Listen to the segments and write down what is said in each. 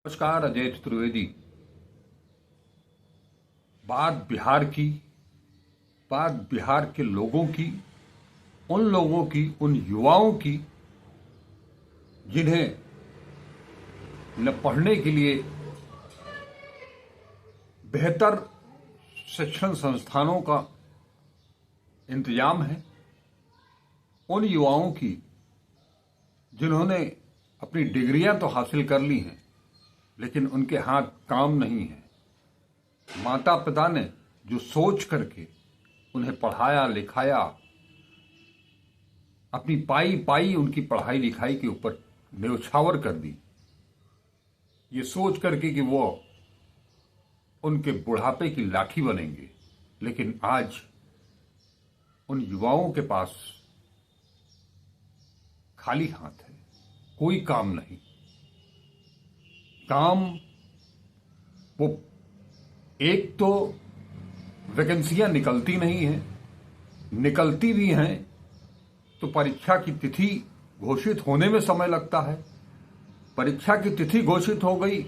नमस्कार। अजय चतुर्वेदी। बात बिहार की, बात बिहार के लोगों की, उन लोगों की, उन युवाओं की जिन्हें न पढ़ने के लिए बेहतर शिक्षण संस्थानों का इंतजाम है, उन युवाओं की जिन्होंने अपनी डिग्रियां तो हासिल कर ली हैं लेकिन उनके हाथ काम नहीं है। माता पिता ने जो सोच करके उन्हें पढ़ाया लिखाया, अपनी पाई पाई उनकी पढ़ाई लिखाई के ऊपर न्यौछावर कर दी, ये सोच करके कि वो उनके बुढ़ापे की लाठी बनेंगे। लेकिन आज उन युवाओं के पास खाली हाथ है, कोई काम नहीं। काम वो एक तो वैकेंसियां निकलती नहीं हैं, निकलती भी हैं तो परीक्षा की तिथि घोषित होने में समय लगता है। परीक्षा की तिथि घोषित हो गई,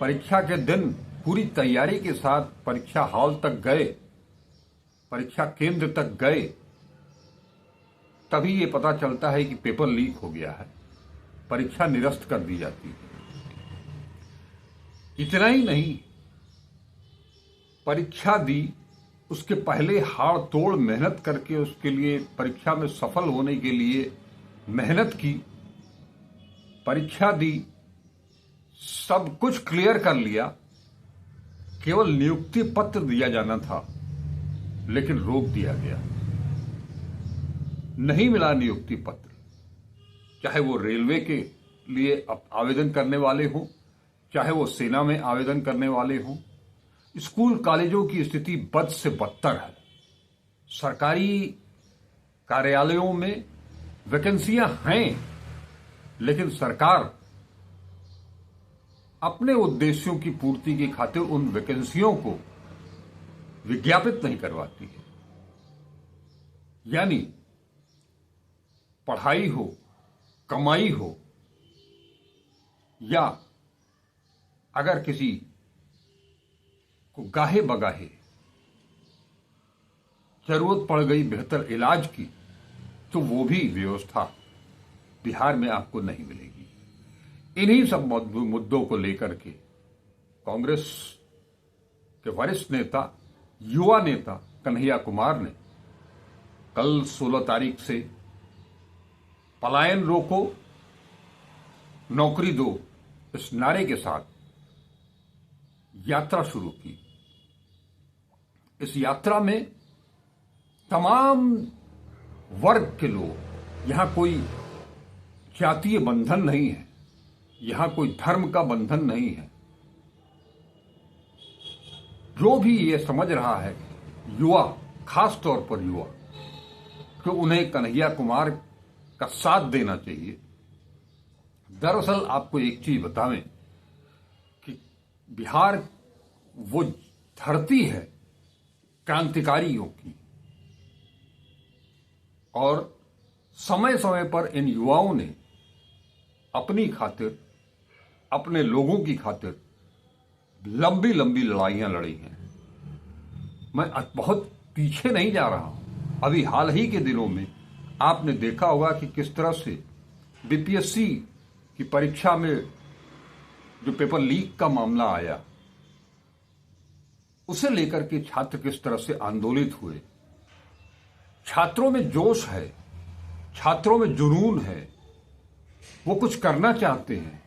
परीक्षा के दिन पूरी तैयारी के साथ परीक्षा हॉल तक गए, परीक्षा केंद्र तक गए, तभी ये पता चलता है कि पेपर लीक हो गया है, परीक्षा निरस्त कर दी जाती है। इतना ही नहीं, परीक्षा दी, उसके पहले हाड़ तोड़ मेहनत करके उसके लिए परीक्षा में सफल होने के लिए मेहनत की, परीक्षा दी, सब कुछ क्लियर कर लिया, केवल नियुक्ति पत्र दिया जाना था लेकिन रोक दिया गया, नहीं मिला नियुक्ति पत्र। चाहे वो रेलवे के लिए आवेदन करने वाले हों, चाहे वो सेना में आवेदन करने वाले हों, स्कूल कॉलेजों की स्थिति बद से बदतर है। सरकारी कार्यालयों में वैकेंसियां हैं लेकिन सरकार अपने उद्देश्यों की पूर्ति की खातिर उन वैकेंसियों को विज्ञापित नहीं करवाती है। यानी पढ़ाई हो, कमाई हो, या अगर किसी को गाहे बगाहे जरूरत पड़ गई बेहतर इलाज की, तो वो भी व्यवस्था बिहार में आपको नहीं मिलेगी। इन्हीं सब मुद्दों को लेकर के कांग्रेस के वरिष्ठ नेता, युवा नेता कन्हैया कुमार ने कल 16 तारीख से पलायन रोको, नौकरी दो, इस नारे के साथ यात्रा शुरू की। इस यात्रा में तमाम वर्ग के लोग, यहां कोई जातीय बंधन नहीं है, यहां कोई धर्म का बंधन नहीं है। जो भी ये समझ रहा है, युवा, खास तौर पर युवा, कि उन्हें कन्हैया कुमार का साथ देना चाहिए। दरअसल आपको एक चीज बतावें कि बिहार वो धरती है क्रांतिकारियों की, और समय समय पर इन युवाओं ने अपनी खातिर, अपने लोगों की खातिर लंबी लंबी लड़ाइयां लड़ी हैं। मैं बहुत पीछे नहीं जा रहा हूं। अभी हाल ही के दिनों में आपने देखा होगा कि किस तरह से बीपीएससी की परीक्षा में जो पेपर लीक का मामला आया, उसे लेकर के छात्र किस तरह से आंदोलित हुए। छात्रों में जोश है, छात्रों में जुनून है, वो कुछ करना चाहते हैं।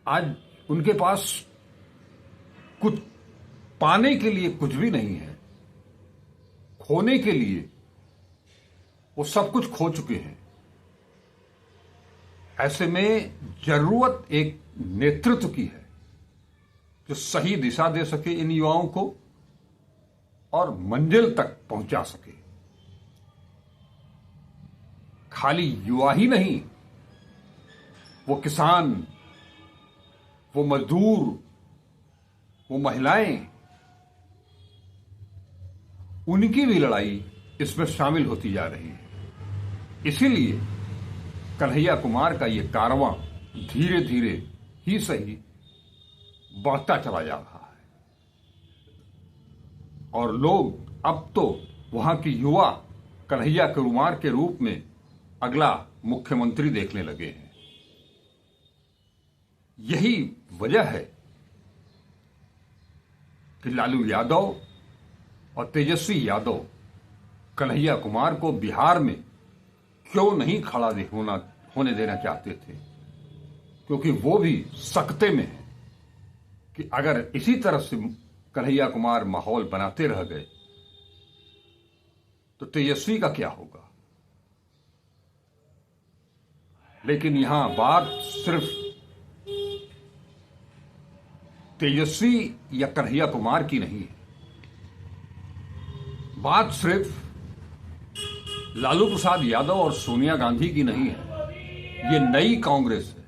आज उनके पास कुछ पाने के लिए कुछ भी नहीं है, खोने के लिए वो सब कुछ खो चुके हैं। ऐसे में जरूरत एक नेतृत्व की है जो सही दिशा दे सके इन युवाओं को और मंजिल तक पहुंचा सके। खाली युवा ही नहीं, वो किसान, वो मजदूर, वो महिलाएं, उनकी भी लड़ाई इसमें शामिल होती जा रही है। इसीलिए कन्हैया कुमार का ये कारवां धीरे धीरे ही सही बढ़ता चला जा रहा है और लोग अब तो वहां की युवा कन्हैया कुमार के रूप में अगला मुख्यमंत्री देखने लगे हैं। यही वजह है कि लालू यादव और तेजस्वी यादव कन्हैया कुमार को बिहार में क्यों नहीं खड़ा होने देना चाहते थे, क्योंकि वो भी सकते में है कि अगर इसी तरह से कन्हैया कुमार माहौल बनाते रह गए तो तेजस्वी का क्या होगा। लेकिन यहां बात सिर्फ तेजस्वी या कन्हैया कुमार की नहीं है, बात सिर्फ लालू प्रसाद यादव और सोनिया गांधी की नहीं है। ये नई कांग्रेस है,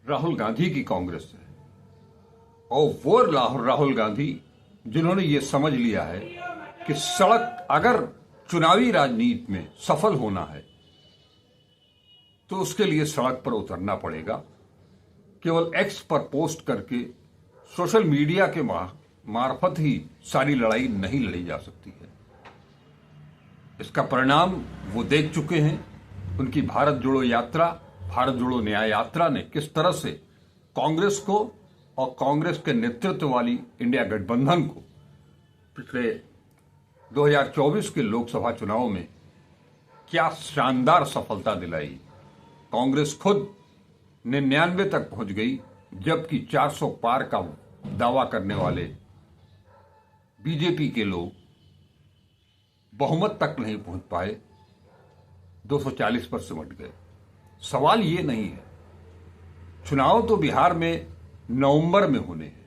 राहुल गांधी की कांग्रेस है। और वो राहुल गांधी जिन्होंने ये समझ लिया है कि सड़क अगर चुनावी राजनीति में सफल होना है तो उसके लिए सड़क पर उतरना पड़ेगा। केवल एक्स पर पोस्ट करके सोशल मीडिया के मार्फत ही सारी लड़ाई नहीं लड़ी जा सकती है। इसका परिणाम वो देख चुके हैं। उनकी भारत जोड़ो यात्रा, भारत जोड़ो न्याय यात्रा ने किस तरह से कांग्रेस को और कांग्रेस के नेतृत्व वाली इंडिया गठबंधन को पिछले 2024 के लोकसभा चुनाव में क्या शानदार सफलता दिलाई। कांग्रेस खुद 99 तक पहुंच गई, जबकि 400 पार का दावा करने वाले बीजेपी के लोग बहुमत तक नहीं पहुंच पाए, 240 पर सिमट गए। सवाल ये नहीं है, चुनाव तो बिहार में नवंबर में होने हैं,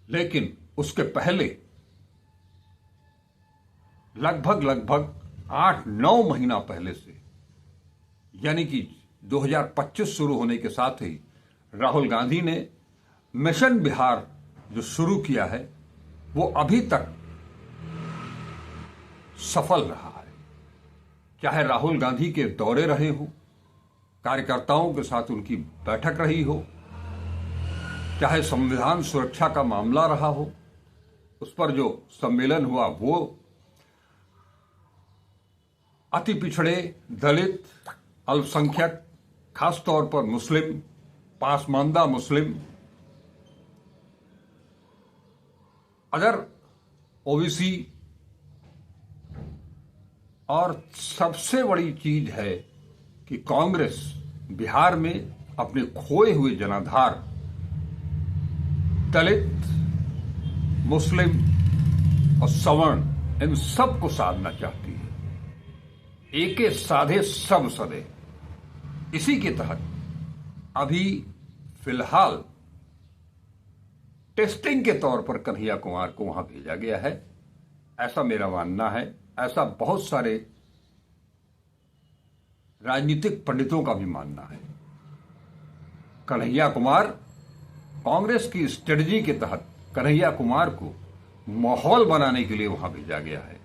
लेकिन उसके पहले लगभग 8-9 महीना पहले से, यानी कि 2025 शुरू होने के साथ ही राहुल गांधी ने मिशन बिहार जो शुरू किया है वो अभी तक सफल रहा है। चाहे राहुल गांधी के दौरे रहे हो, कार्यकर्ताओं के साथ उनकी बैठक रही हो, चाहे संविधान सुरक्षा का मामला रहा हो, उस पर जो सम्मेलन हुआ वो अति पिछड़े, दलित, अल्पसंख्यक, खासतौर पर मुस्लिम, पासमानदा मुस्लिम, अदर ओबीसी, और सबसे बड़ी चीज है कि कांग्रेस बिहार में अपने खोए हुए जनाधार दलित, मुस्लिम और सवर्ण इन सबको साधना चाहती है। एके साधे सब सदे। इसी के तहत अभी फिलहाल टेस्टिंग के तौर पर कन्हैया कुमार को वहां भेजा गया है, ऐसा मेरा मानना है। ऐसा बहुत सारे राजनीतिक पंडितों का भी मानना है। कन्हैया कुमार, कांग्रेस की स्ट्रेटजी के तहत कन्हैया कुमार को माहौल बनाने के लिए वहां भेजा गया है,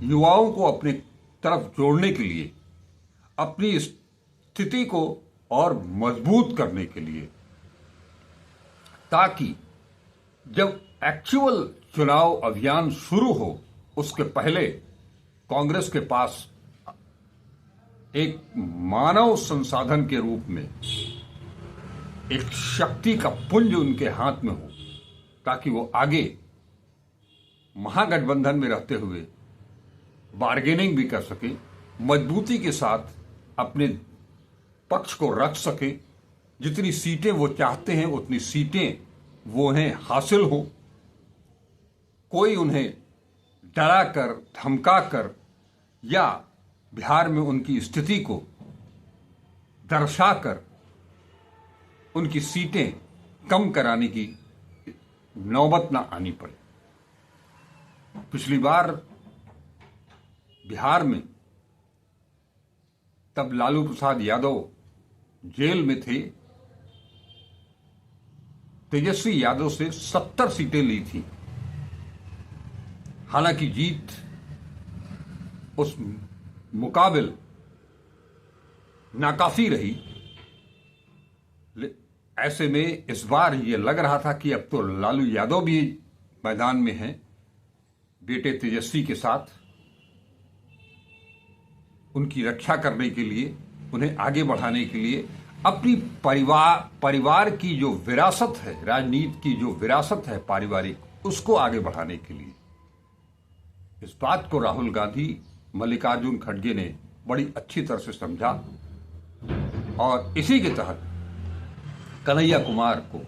युवाओं को अपनी तरफ जोड़ने के लिए, अपनी स्थिति को और मजबूत करने के लिए, ताकि जब एक्चुअल चुनाव अभियान शुरू हो उसके पहले कांग्रेस के पास एक मानव संसाधन के रूप में एक शक्ति का पुंज उनके हाथ में हो, ताकि वो आगे महागठबंधन में रहते हुए बार्गेनिंग भी कर सके, मजबूती के साथ अपने पक्ष को रख सके, जितनी सीटें वो चाहते हैं उतनी सीटें वो उन्हें हासिल हो, कोई उन्हें डरा कर, धमका कर या बिहार में उनकी स्थिति को दर्शाकर उनकी सीटें कम कराने की नौबत ना आनी पड़े। पिछली बार बिहार में तब लालू प्रसाद यादव जेल में थे, तेजस्वी यादव से 70 सीटें ली थी। हालांकि जीत उस मुकाबिल नाकाफी रही, ऐसे में इस बार ये लग रहा था कि अब तो लालू यादव भी मैदान में हैं, बेटे तेजस्वी के साथ उनकी रक्षा करने के लिए, उन्हें आगे बढ़ाने के लिए, अपनी परिवार की जो विरासत है, राजनीति की जो विरासत है पारिवारिक, उसको आगे बढ़ाने के लिए। इस बात को राहुल गांधी, मल्लिकार्जुन खड़गे ने बड़ी अच्छी तरह से समझा और इसी के तहत कन्हैया कुमार को,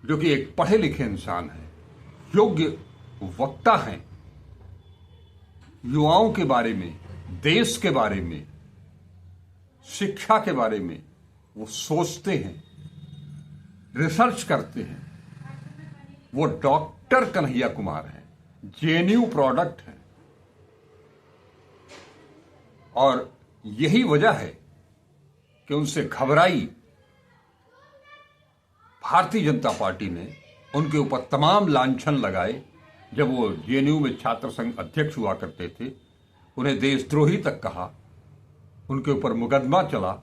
जो कि एक पढ़े लिखे इंसान है, योग्य वक्ता हैं, युवाओं के बारे में, देश के बारे में, शिक्षा के बारे में वो सोचते हैं, रिसर्च करते हैं। वो डॉक्टर कन्हैया कुमार हैं, जेएनयू प्रोडक्ट हैं, और यही वजह है कि उनसे घबराई भारतीय जनता पार्टी ने उनके ऊपर तमाम लांछन लगाए। जब वो जेएनयू में छात्र संघ अध्यक्ष हुआ करते थे, उन्हें देशद्रोही तक कहा, उनके ऊपर मुकदमा चला,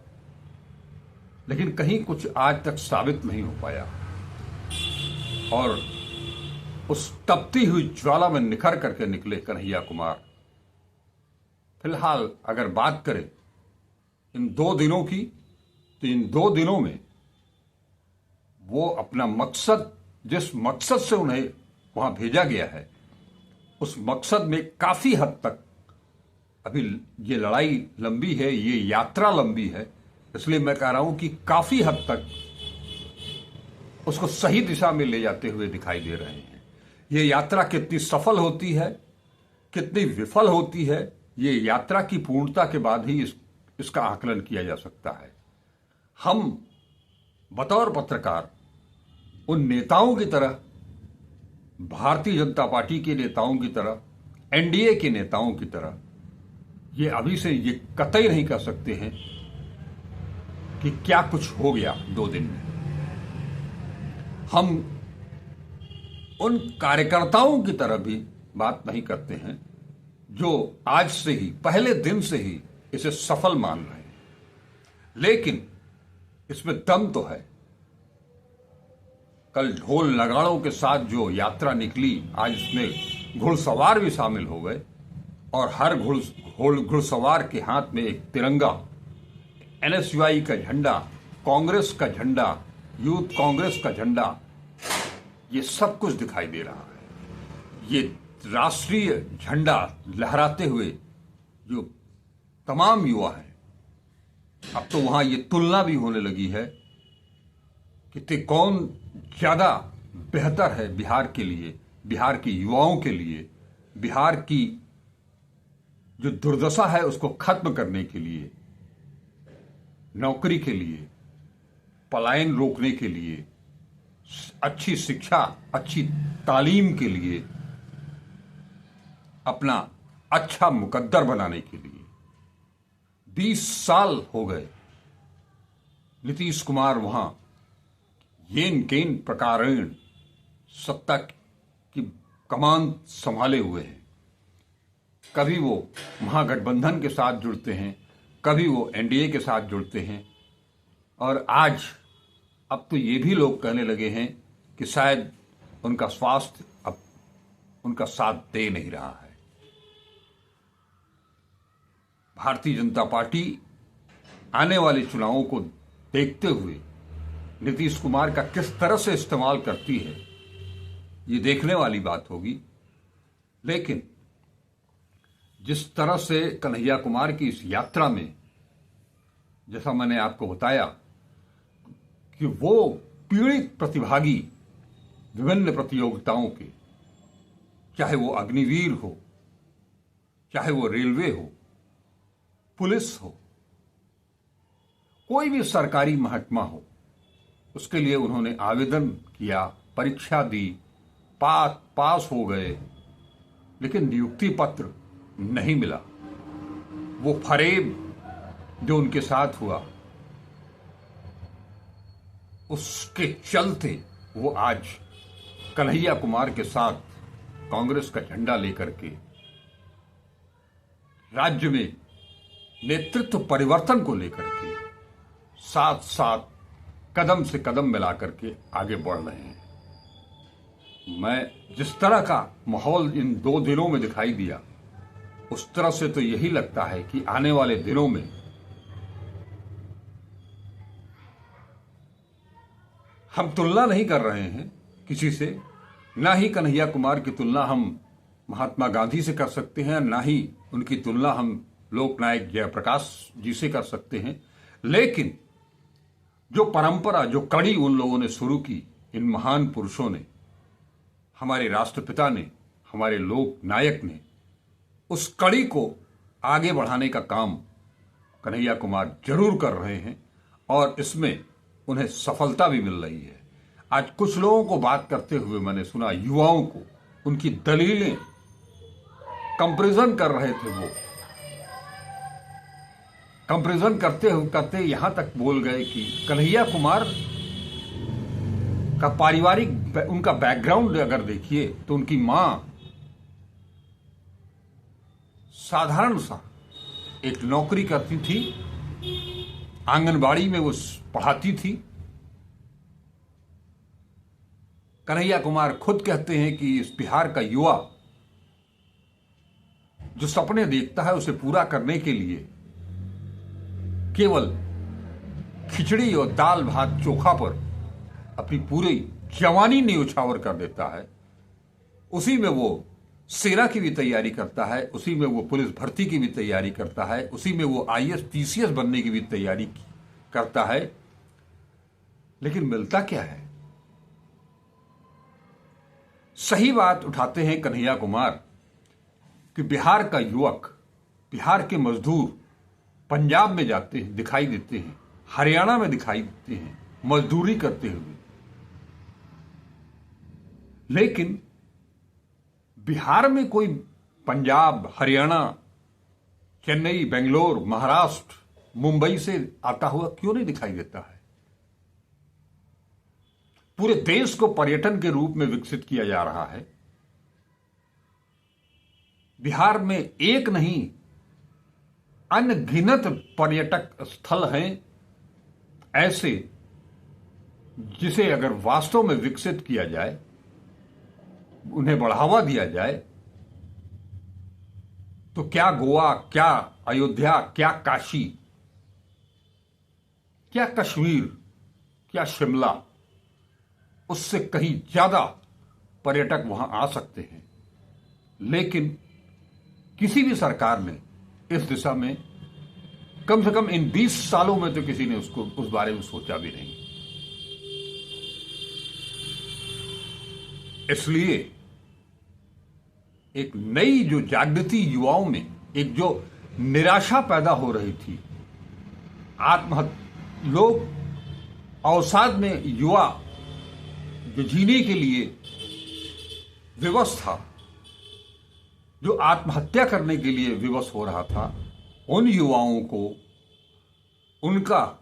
लेकिन कहीं कुछ आज तक साबित नहीं हो पाया। और उस तपती हुई ज्वाला में निखर करके निकले कन्हैया कुमार। फिलहाल अगर बात करें इन 2 दिनों की, तो इन 2 दिनों में वो अपना मकसद, जिस मकसद से उन्हें वहां भेजा गया है, उस मकसद में काफी हद तक, अभी ये लड़ाई लंबी है, ये यात्रा लंबी है, इसलिए मैं कह रहा हूं कि काफी हद तक उसको सही दिशा में ले जाते हुए दिखाई दे रहे हैं। ये यात्रा कितनी सफल होती है, कितनी विफल होती है, ये यात्रा की पूर्णता के बाद ही इसका आकलन किया जा सकता है। हम बतौर पत्रकार उन नेताओं की तरह, भारतीय जनता पार्टी के नेताओं की तरह, एनडीए के नेताओं की तरह, ये अभी से ये कतई नहीं कर सकते हैं कि क्या कुछ हो गया 2 दिन में। हम उन कार्यकर्ताओं की तरह भी बात नहीं करते हैं जो आज से ही, पहले दिन से ही इसे सफल मान रहे हैं। लेकिन इसमें दम तो है। कल ढोल नगाड़ों के साथ जो यात्रा निकली, आज इसमें घुड़सवार भी शामिल हो गए, और हर घुड़सवार के हाथ में एक तिरंगा, एनएसयूआई का झंडा, कांग्रेस का झंडा, यूथ कांग्रेस का झंडा, ये सब कुछ दिखाई दे रहा है। ये राष्ट्रीय झंडा लहराते हुए जो तमाम युवा हैं, अब तो वहां ये तुलना भी होने लगी है कि कौन ज्यादा बेहतर है बिहार के लिए, बिहार के युवाओं के लिए, बिहार की जो दुर्दशा है उसको खत्म करने के लिए, नौकरी के लिए, पलायन रोकने के लिए, अच्छी शिक्षा, अच्छी तालीम के लिए, अपना अच्छा मुकद्दर बनाने के लिए। 20 साल हो गए नीतीश कुमार वहां येन केन प्रकारेण सत्ता की कमान संभाले हुए हैं। कभी वो महागठबंधन के साथ जुड़ते हैं, कभी वो एनडीए के साथ जुड़ते हैं, और आज अब तो ये भी लोग कहने लगे हैं कि शायद उनका स्वास्थ्य अब उनका साथ दे नहीं रहा है। भारतीय जनता पार्टी आने वाले चुनावों को देखते हुए नीतीश कुमार का किस तरह से इस्तेमाल करती है, ये देखने वाली बात होगी। लेकिन जिस तरह से कन्हैया कुमार की इस यात्रा में, जैसा मैंने आपको बताया कि वो पीड़ित प्रतिभागी विभिन्न प्रतियोगिताओं के, चाहे वो अग्निवीर हो, चाहे वो रेलवे हो, पुलिस हो, कोई भी सरकारी महकमा हो, उसके लिए उन्होंने आवेदन किया, परीक्षा दी, पास हो गए, लेकिन नियुक्ति पत्र नहीं मिला। वो फरेब जो उनके साथ हुआ, उसके चलते वो आज कन्हैया कुमार के साथ कांग्रेस का झंडा लेकर के राज्य में नेतृत्व परिवर्तन को लेकर के साथ साथ कदम से कदम मिला करके आगे बढ़ रहे हैं। मैं जिस तरह का माहौल इन 2 दिनों में दिखाई दिया, उस तरह से तो यही लगता है कि आने वाले दिनों में हम तुलना नहीं कर रहे हैं किसी से, ना ही कन्हैया कुमार की तुलना हम महात्मा गांधी से कर सकते हैं, ना ही उनकी तुलना हम लोकनायक जयप्रकाश जी से कर सकते हैं। लेकिन जो परंपरा, जो कड़ी उन लोगों ने शुरू की, इन महान पुरुषों ने, हमारे राष्ट्रपिता ने, हमारे लोक नायक ने, उस कड़ी को आगे बढ़ाने का काम कन्हैया कुमार जरूर कर रहे हैं और इसमें उन्हें सफलता भी मिल रही है। आज कुछ लोगों को बात करते हुए मैंने सुना, युवाओं को, उनकी दलीलें कंपैरिजन कर रहे थे। वो कंपैरिजन करते यहां तक बोल गए कि कन्हैया कुमार का पारिवारिक, उनका बैकग्राउंड अगर देखिए तो उनकी मां साधारण सा एक नौकरी करती थी, आंगनबाड़ी में वो पढ़ाती थी। कन्हैया कुमार खुद कहते हैं कि इस बिहार का युवा जो सपने देखता है उसे पूरा करने के लिए केवल खिचड़ी और दाल भात चोखा पर अपनी पूरी जवानी न्योछावर कर देता है। उसी में वो सेना की भी तैयारी करता है, उसी में वो पुलिस भर्ती की भी तैयारी करता है, उसी में वो आईएएस पीसीएस बनने की भी तैयारी करता है। लेकिन मिलता क्या है? सही बात उठाते हैं कन्हैया कुमार कि बिहार का युवक, बिहार के मजदूर पंजाब में जाते हैं, दिखाई देते हैं, हरियाणा में दिखाई देते हैं मजदूरी करते हुए। लेकिन बिहार में कोई पंजाब, हरियाणा, चेन्नई, बेंगलोर, महाराष्ट्र, मुंबई से आता हुआ क्यों नहीं दिखाई देता है? पूरे देश को पर्यटन के रूप में विकसित किया जा रहा है। बिहार में एक नहीं, अनगिनत पर्यटक स्थल हैं ऐसे, जिसे अगर वास्तव में विकसित किया जाए, उन्हें बढ़ावा दिया जाए, तो क्या गोवा, क्या अयोध्या, क्या काशी, क्या कश्मीर, क्या शिमला, उससे कहीं ज्यादा पर्यटक वहां आ सकते हैं। लेकिन किसी भी सरकार ने इस दिशा में कम से कम इन 20 सालों में तो किसी ने उस बारे में सोचा भी नहीं। इसलिए एक नई जो जागृति युवाओं में, एक जो निराशा पैदा हो रही थी, लोग अवसाद में, युवा जो जीने के लिए विवश था, जो आत्महत्या करने के लिए विवश हो रहा था, उन युवाओं को उनका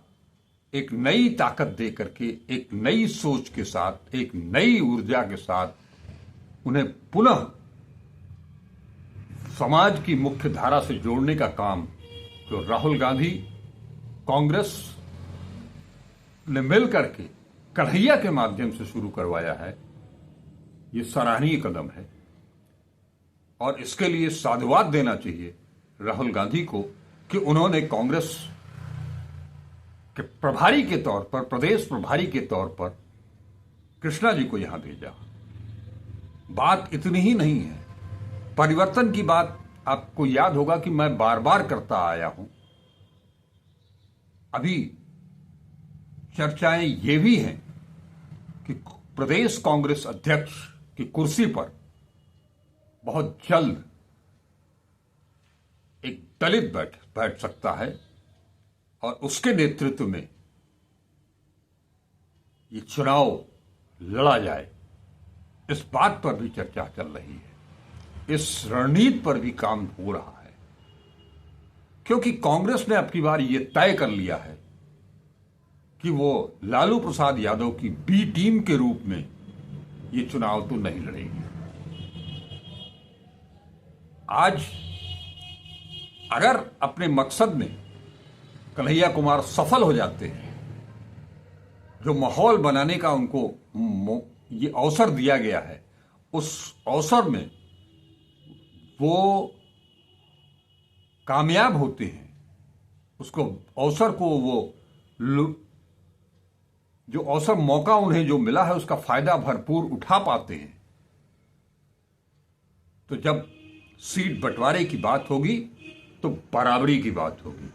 एक नई ताकत दे करके, एक नई सोच के साथ, एक नई ऊर्जा के साथ उन्हें पुनः समाज की मुख्य धारा से जोड़ने का काम जो राहुल गांधी, कांग्रेस ने मिलकर के कन्हैया के माध्यम से शुरू करवाया है, ये सराहनीय कदम है। और इसके लिए साधुवाद देना चाहिए राहुल गांधी को कि उन्होंने कांग्रेस के प्रभारी के तौर पर, प्रदेश प्रभारी के तौर पर कृष्णा जी को यहां भेजा। बात इतनी ही नहीं है, परिवर्तन की बात आपको याद होगा कि मैं बार बार करता आया हूं। अभी चर्चाएं ये भी हैं कि प्रदेश कांग्रेस अध्यक्ष की कुर्सी पर बहुत जल्द एक दलित बैठ सकता है और उसके नेतृत्व में ये चुनाव लड़ा जाए, इस बात पर भी चर्चा चल रही है। इस रणनीति पर भी काम हो रहा है, क्योंकि कांग्रेस ने अब की बार ये तय कर लिया है कि वो लालू प्रसाद यादव की बी टीम के रूप में ये चुनाव तो नहीं लड़ेगी। आज अगर अपने मकसद में कन्हैया कुमार सफल हो जाते हैं जो माहौल बनाने का उनको ये अवसर दिया गया है, उस अवसर में वो कामयाब होते हैं। उसको अवसर को वो जो अवसर मौका उन्हें जो मिला है उसका फायदा भरपूर उठा पाते हैं। तो जब सीट बंटवारे की बात होगी तो बराबरी की बात होगी।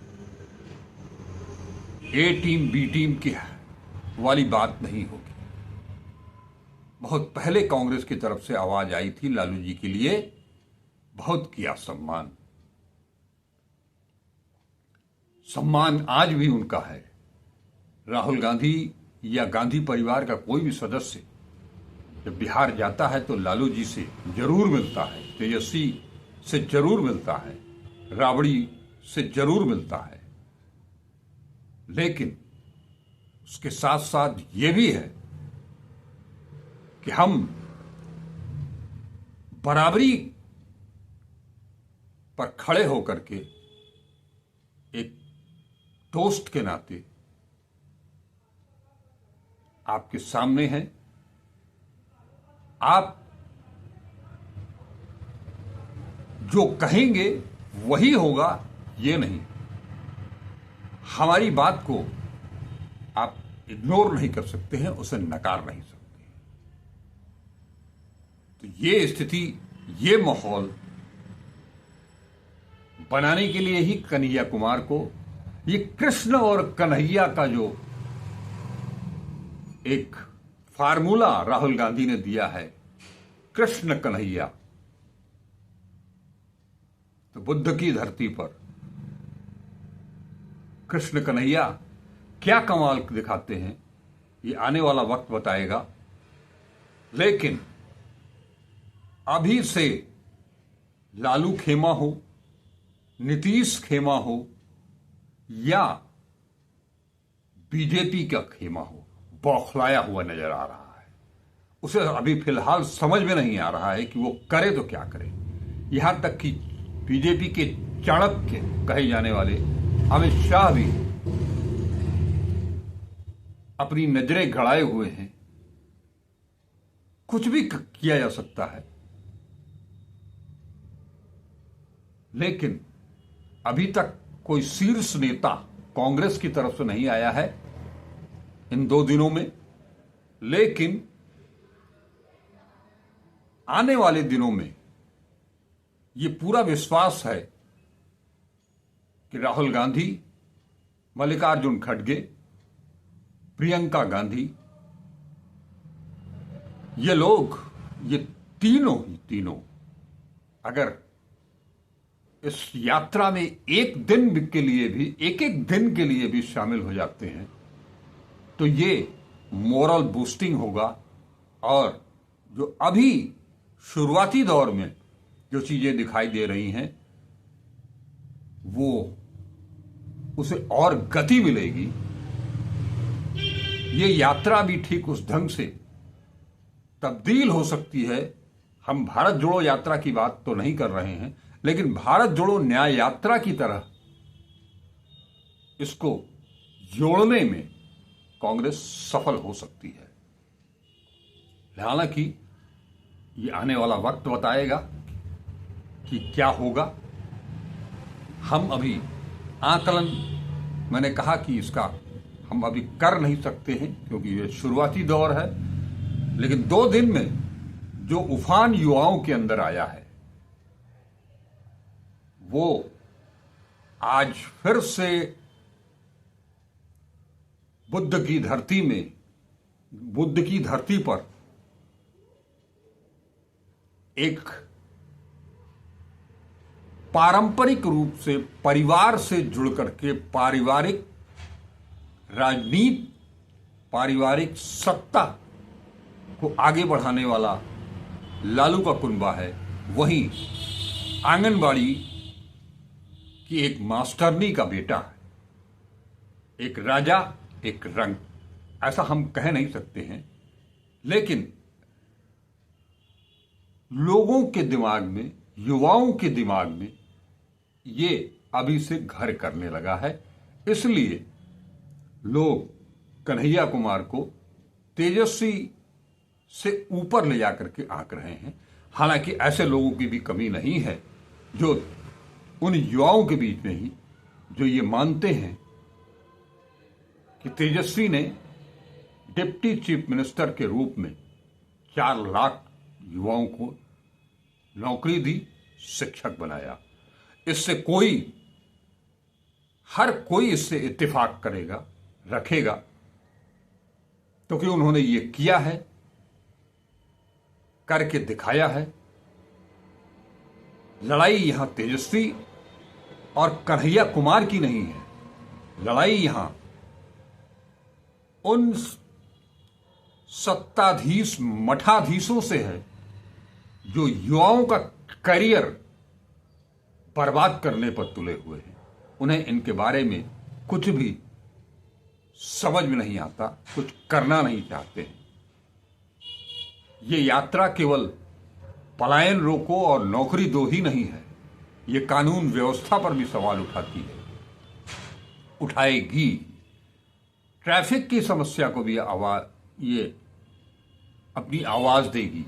ए टीम बी टीम की वाली बात नहीं होगी। बहुत पहले कांग्रेस की तरफ से आवाज आई थी लालू जी के लिए, बहुत किया सम्मान। सम्मान आज भी उनका है। राहुल गांधी या गांधी परिवार का कोई भी सदस्य जब बिहार जाता है तो लालू जी से जरूर मिलता है, तेजस्वी से जरूर मिलता है, राबड़ी से जरूर मिलता है। लेकिन उसके साथ साथ ये भी है कि हम बराबरी पर खड़े होकर के एक दोस्त के नाते आपके सामने हैं। आप जो कहेंगे वही होगा ये नहीं, हमारी बात को आप इग्नोर नहीं कर सकते हैं, उसे नकार नहीं सकते। तो ये स्थिति, ये माहौल बनाने के लिए ही कन्हैया कुमार को ये कृष्ण और कन्हैया का जो एक फार्मूला राहुल गांधी ने दिया है, कृष्ण कन्हैया, तो बुद्ध की धरती पर कृष्ण कन्हैया क्या कमाल दिखाते हैं ये आने वाला वक्त बताएगा। लेकिन अभी से लालू खेमा हो, नीतीश खेमा हो या बीजेपी का खेमा हो, बौखलाया हुआ नजर आ रहा है। उसे अभी फिलहाल समझ में नहीं आ रहा है कि वो करे तो क्या करे। यहां तक कि बीजेपी के चाणक्य कहे जाने वाले अमित शाह भी अपनी नजरें गड़ाए हुए हैं। कुछ भी किया जा सकता है, लेकिन अभी तक कोई शीर्ष नेता कांग्रेस की तरफ से नहीं आया है इन 2 दिनों में। लेकिन आने वाले दिनों में ये पूरा विश्वास है कि राहुल गांधी, मल्लिकार्जुन खड़गे, प्रियंका गांधी, ये लोग, ये तीनों अगर इस यात्रा में एक दिन के लिए भी, एक दिन के लिए भी शामिल हो जाते हैं तो ये मोरल बूस्टिंग होगा। और जो अभी शुरुआती दौर में जो चीजें दिखाई दे रही हैं वो उसे और गति मिलेगी। ये यात्रा भी ठीक उस ढंग से तब्दील हो सकती है। हम भारत जोड़ो यात्रा की बात तो नहीं कर रहे हैं, लेकिन भारत जोड़ो न्याय यात्रा की तरह इसको जोड़ने में कांग्रेस सफल हो सकती है। हालांकि ये आने वाला वक्त बताएगा कि क्या होगा। हम अभी आकलन, मैंने कहा कि इसका हम अभी कर नहीं सकते हैं क्योंकि ये शुरुआती दौर है। लेकिन 2 दिन में जो उफान युवाओं के अंदर आया है वो आज फिर से बुद्ध की धरती पर एक पारंपरिक रूप से परिवार से जुड़ करके पारिवारिक राजनीति, पारिवारिक सत्ता को आगे बढ़ाने वाला लालू का कुनबा है। वहीं आंगनबाड़ी की एक मास्टरनी का बेटा है, एक राजा एक रंग, ऐसा हम कह नहीं सकते हैं। लेकिन लोगों के दिमाग में, युवाओं के दिमाग में ये अभी से घर करने लगा है। इसलिए लोग कन्हैया कुमार को तेजस्वी से ऊपर ले जाकर के आंक रहे हैं। हालांकि ऐसे लोगों की भी कमी नहीं है जो उन युवाओं के बीच में ही जो ये मानते हैं कि तेजस्वी ने डिप्टी चीफ मिनिस्टर के रूप में 4 लाख युवाओं को नौकरी दी, शिक्षक बनाया। इससे हर कोई इससे इत्तेफाक करेगा, रखेगा, क्योंकि उन्होंने ये किया है, करके दिखाया है। लड़ाई यहां तेजस्वी और कन्हैया कुमार की नहीं है, लड़ाई यहां उन सत्ताधीश मठाधीशों से है जो युवाओं का करियर बर्बाद करने पर तुले हुए हैं। उन्हें इनके बारे में कुछ भी समझ में नहीं आता, कुछ करना नहीं चाहते हैं। ये यात्रा केवल पलायन रोको और नौकरी दो ही नहीं है, ये कानून व्यवस्था पर भी सवाल उठाती है, उठाएगी। ट्रैफिक की समस्या को भी ये अपनी आवाज देगी।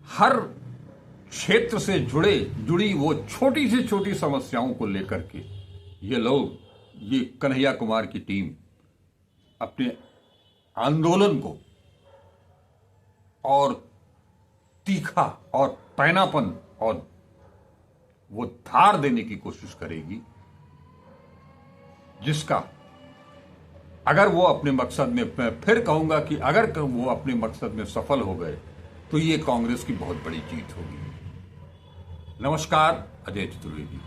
हर क्षेत्र से जुड़ी वो छोटी से छोटी समस्याओं को लेकर के ये कन्हैया कुमार की टीम अपने आंदोलन को और तीखा और पैनापन और वो धार देने की कोशिश करेगी, जिसका अगर वो अपने मकसद में, मैं फिर कहूंगा कि अगर वो अपने मकसद में सफल हो गए तो ये कांग्रेस की बहुत बड़ी जीत होगी। नमस्कार, अजय चतुर्वेदी।